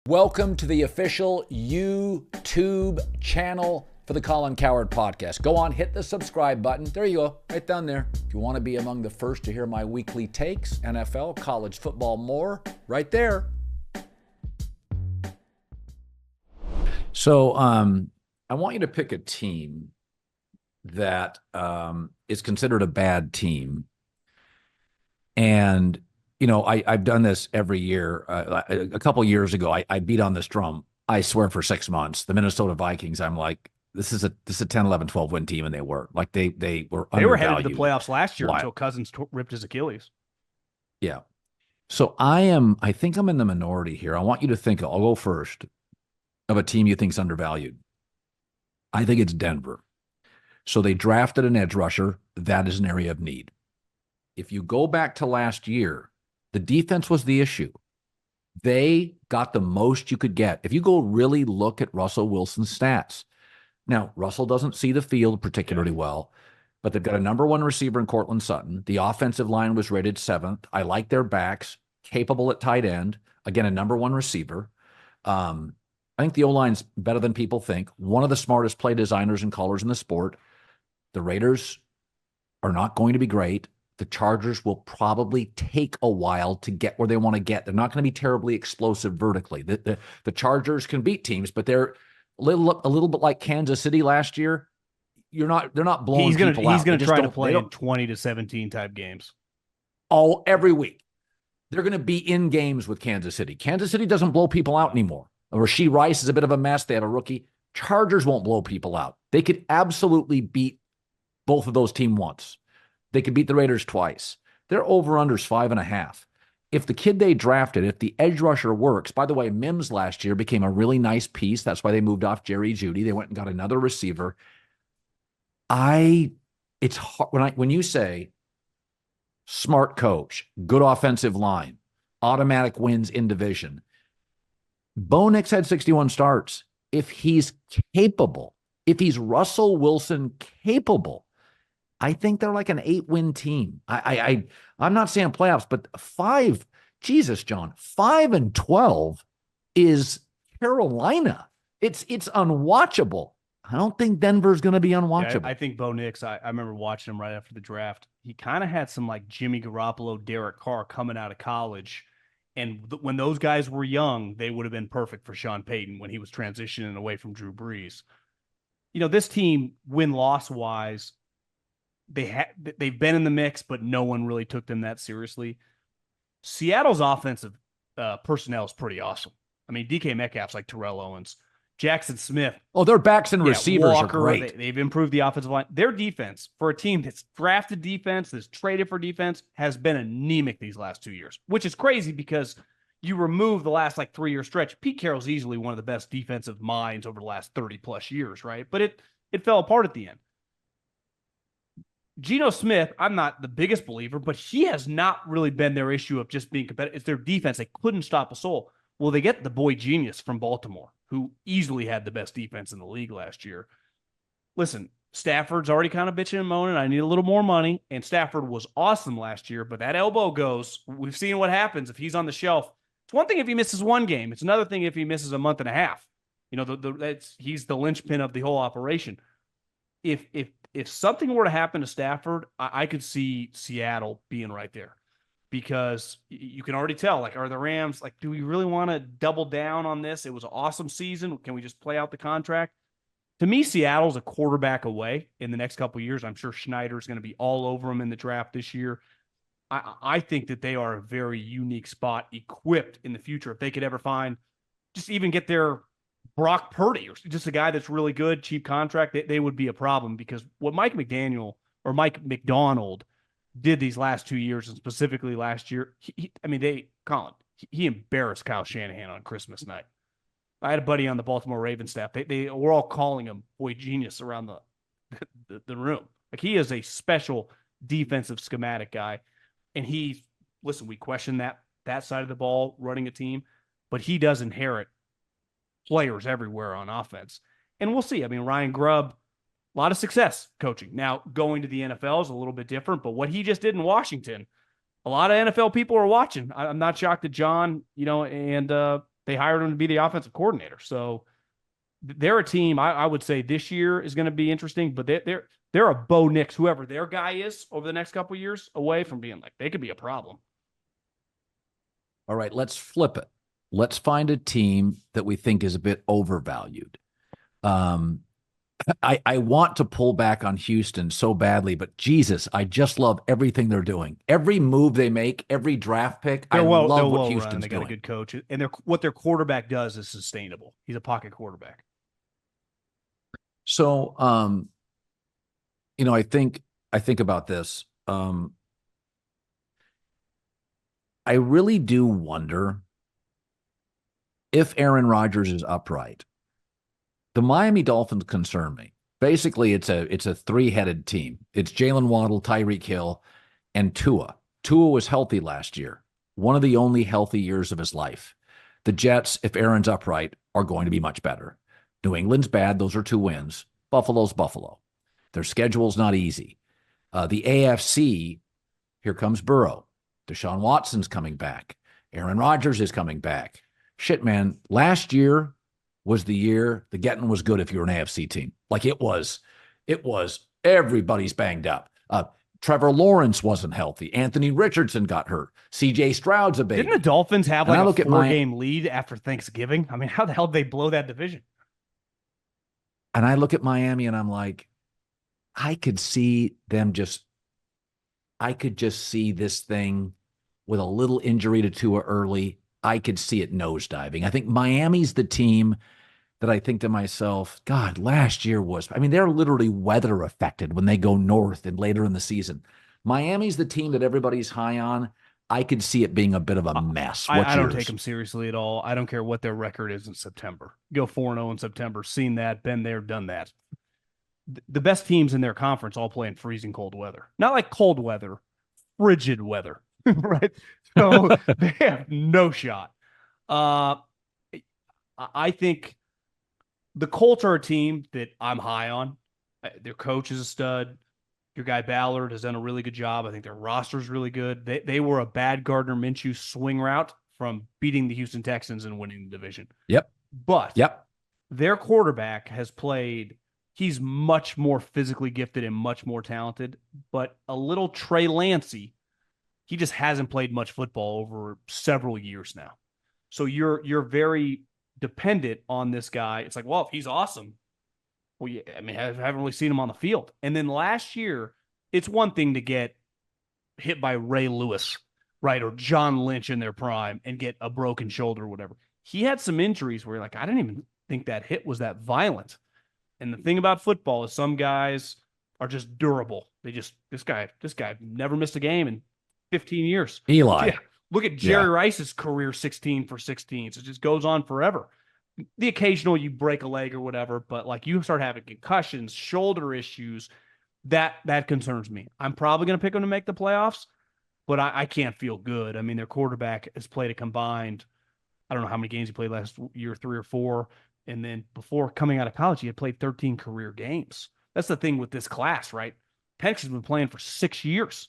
Welcome to the official YouTube channel for the Colin Cowherd podcast. Go on, hit the subscribe button. There you go, right down there. If you want to be among the first to hear my weekly takes, NFL, college football, more, right there. So I want you to pick a team that is considered a bad team. And you know, I've done this every year. A couple years ago, I beat on this drum, I swear, for 6 months. The Minnesota Vikings, I'm like, this is a 10, 11, 12 win team, and they were. Like, they were They were headed to the undervalued. playoffs last year until Cousins ripped his Achilles. Yeah. So I think I'm in the minority here. I want you to think, I'll go first, of a team you think's undervalued. I think it's Denver. So they drafted an edge rusher. That is an area of need. If you go back to last year, the defense was the issue. They got the most you could get. If you go really look at Russell Wilson's stats. Now, Russell doesn't see the field particularly well, but they've got a number one receiver in Cortland Sutton. The offensive line was rated 7th. I like their backs, capable at tight end. Again, a number one receiver. I think the O-line's better than people think. One of the smartest play designers and callers in the sport. The Raiders are not going to be great. The Chargers will probably take a while to get where they want to get. They're not going to be terribly explosive vertically. The Chargers can beat teams, but they're a little bit like Kansas City last year. They're not blowing people out. He's going to try to play in 20-17 type games. Every week. They're going to be in games with Kansas City. Kansas City doesn't blow people out anymore. Rasheed Rice is a bit of a mess. They have a rookie. Chargers won't blow people out. They could absolutely beat both of those teams once. They could beat the Raiders twice. Their over-under's 5.5. If the kid they drafted, if the edge rusher works, by the way, Mims last year became a really nice piece. That's why they moved off Jerry Jeudy. They went and got another receiver. It's hard when you say smart coach, good offensive line, automatic wins in division. Bo Nix had 61 starts. If he's capable, if he's Russell Wilson capable, I think they're like an 8-win team. I'm not saying playoffs, but 5, Jesus, John, 5-12 is Carolina. It's unwatchable. I don't think Denver's going to be unwatchable. Yeah, I think Bo Nix, I remember watching him right after the draft. He kind of had some like Jimmy Garoppolo, Derek Carr coming out of college. And when those guys were young, they would have been perfect for Sean Payton when he was transitioning away from Drew Brees. You know, this team, win-loss wise, they've been in the mix, but no one really took them that seriously. Seattle's offensive personnel is pretty awesome. I mean, DK Metcalf's like Terrell Owens. Jackson Smith. Oh, their backs and receivers Walker, are great. They've improved the offensive line. Their defense, for a team that's drafted defense, that's traded for defense, has been anemic these last 2 years, which is crazy because you remove the last like 3-year stretch. Pete Carroll's easily one of the best defensive minds over the last 30-plus years, right? But it fell apart at the end. Geno Smith, I'm not the biggest believer, but he has not really been their issue of just being competitive. It's their defense. They couldn't stop a soul. Well, they get the boy genius from Baltimore, who easily had the best defense in the league last year. Listen, Stafford's already kind of bitching and moaning. I need a little more money. And Stafford was awesome last year, but that elbow goes. We've seen what happens if he's on the shelf. It's one thing if he misses one game. It's another thing if he misses a month and a half. You know, he's the linchpin of the whole operation. If something were to happen to Stafford, I could see Seattle being right there, because you can already tell, like, are the Rams, like, do we really want to double down on this? It was an awesome season. Can we just play out the contract? To me, Seattle's a quarterback away in the next couple of years. I'm sure Schneider's going to be all over him in the draft this year. I think that they are a very unique spot, equipped in the future. If they could ever find, just even get their Brock Purdy, or just a guy that's really good, cheap contract, they would be a problem, because what Mike McDonald did these last 2 years, and specifically last year, Colin, he embarrassed Kyle Shanahan on Christmas night. I had a buddy on the Baltimore Ravens staff. They were all calling him boy genius around the room. Like, he is a special defensive schematic guy. And we question that side of the ball, running a team, but he does inherit players everywhere on offense. And we'll see. I mean, Ryan Grubb, a lot of success coaching. Now, going to the NFL is a little bit different, but what he just did in Washington, a lot of NFL people are watching. I'm not shocked that John, and They hired him to be the offensive coordinator. So they're a team I would say this year is going to be interesting, but they're a Bo Nix, whoever their guy is over the next couple of years, away from being like they could be a problem. All right, let's flip it. Let's find a team that we think is a bit overvalued. Um, I want to pull back on Houston so badly, but Jesus, I just love everything they're doing. Every move they make, every draft pick, I They're love what well run. Houston's They got a doing. good coach, and what their quarterback does is sustainable. He's a pocket quarterback. So, I think about this. I really do wonder if Aaron Rodgers is upright. The Miami Dolphins concern me. Basically, it's a three-headed team. It's Jalen Waddle, Tyreek Hill, and Tua. Tua was healthy last year, one of the only healthy years of his life. The Jets, if Aaron's upright, are going to be much better. New England's bad. Those are 2 wins. Buffalo's Buffalo. Their schedule's not easy. The AFC, here comes Burrow. Deshaun Watson's coming back. Aaron Rodgers is coming back. Shit, man. Last year was the year the getting was good if you're an AFC team. Like it was everybody's banged up. Trevor Lawrence wasn't healthy. Anthony Richardson got hurt. CJ Stroud's a Didn't the baby. Dolphins have And I like a look at four-game lead after Thanksgiving? I mean, how the hell did they blow that division? I look at Miami and I'm like, I could see them just I could just see this thing with a little injury to Tua early. I could see it nosediving. I think Miami's the team that I think to myself, God, last year was, I mean, they're literally weather affected when they go north and later in the season. Miami's the team that everybody's high on. I could see it being a bit of a mess. What's I don't take yours? them seriously at all. I don't care what their record is in September. Go 4-0 in September. Seen that, been there, done that. The best teams in their conference all play in freezing cold weather. Not like cold weather, frigid weather, right? So they have no shot. Uh, I think the Colts are a team that I'm high on. Their coach is a stud. Your guy Ballard has done a really good job. I think their roster is really good. They were a bad Gardner Minshew swing route from beating the Houston Texans and winning the division. Yep. But Yep. their quarterback has played. He's much more physically gifted and much more talented. But a little Trey Lancey, he just hasn't played much football over several years now. So you're very dependent on this guy. It's like, well, if he's awesome, well, yeah, I mean, I haven't really seen him on the field. And then last year, it's one thing to get hit by Ray Lewis, right, or John Lynch in their prime and get a broken shoulder or whatever. He had some injuries where you're like, I didn't even think that hit was that violent. And the thing about football is some guys are just durable. This guy never missed a game in 15 years. Eli. Yeah. Look at Jerry Rice's career 16 for 16. So it just goes on forever. The occasional you break a leg or whatever, but like you start having concussions, shoulder issues, that concerns me. I'm probably going to pick them to make the playoffs, but I can't feel good. I mean, their quarterback has played a combined, I don't know how many games he played last year, 3 or 4. And then before coming out of college, he had played 13 career games. That's the thing with this class, right? Penix has been playing for 6 years.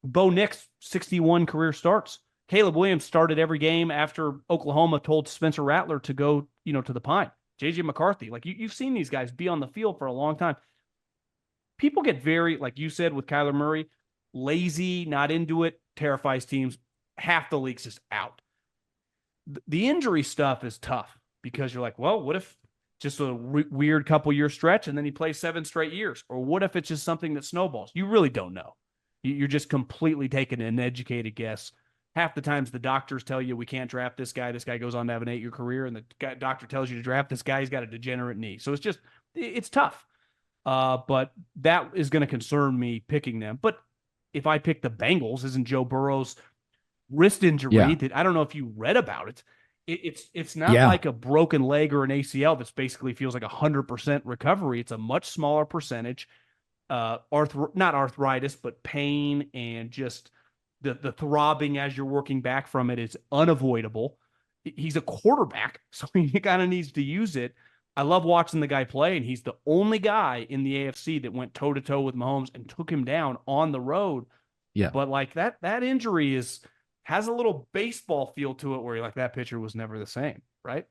Bo Nix, 61 career starts. Caleb Williams started every game after Oklahoma told Spencer Rattler to go, to the Pine. JJ McCarthy, like you've seen these guys be on the field for a long time. People get very, like you said with Kyler Murray, lazy, not into it, terrifies teams. Half the league's just out. The injury stuff is tough because you're like, well, what if just a weird couple year stretch and then he plays 7 straight years? Or what if it's just something that snowballs? You really don't know. You're just completely taking an educated guess. Half the times the doctors tell you we can't draft this guy. This guy goes on to have an 8-year career, and the doctor tells you to draft this guy. He's got a degenerate knee. So it's tough. But that is going to concern me picking them. But if I pick the Bengals, isn't Joe Burrow's wrist injury that I don't know if you read about it. It's not like a broken leg or an ACL that's basically feels like 100% recovery. It's a much smaller percentage. Not arthritis, but pain and just the throbbing as you're working back from it is unavoidable. He's a quarterback, so he kind of needs to use it. I love watching the guy play, and he's the only guy in the AFC that went toe-to-toe with Mahomes and took him down on the road. Yeah. But like that injury has a little baseball feel to it where you're like, that pitcher was never the same, right?